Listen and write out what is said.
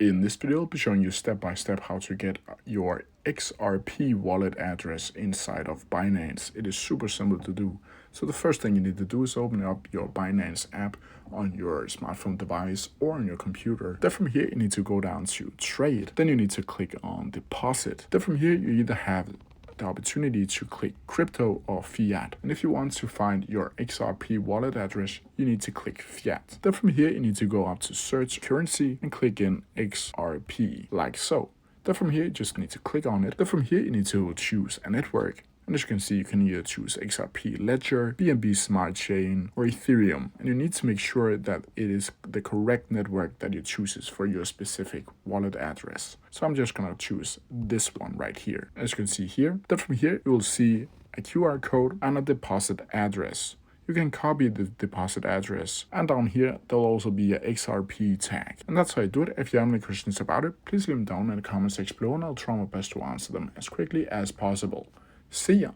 In this video, I'll be showing you step by step how to get your XRP wallet address inside of Binance. It is super simple to do. So the first thing you need to do is open up your Binance app on your smartphone device or on your computer. Then from here, you need to go down to trade. Then you need to click on deposit. Then from here, you either have the opportunity to click crypto or fiat. And if you want to find your XRP wallet address, you need to click fiat. Then from here, you need to go up to search currency and click in XRP, like so. Then from here, you just need to click on it. Then from here, you need to choose a network. And as you can see, you can either choose XRP Ledger, BNB Smart Chain, or Ethereum. And you need to make sure that it is the correct network that you choose for your specific wallet address. So I'm just gonna choose this one right here. As you can see here, then from here, you will see a QR code and a deposit address. You can copy the deposit address, and down here there'll also be a XRP tag. And that's how you do it. If you have any questions about it, please leave them down in the comment section below and I'll try my best to answer them as quickly as possible. See ya!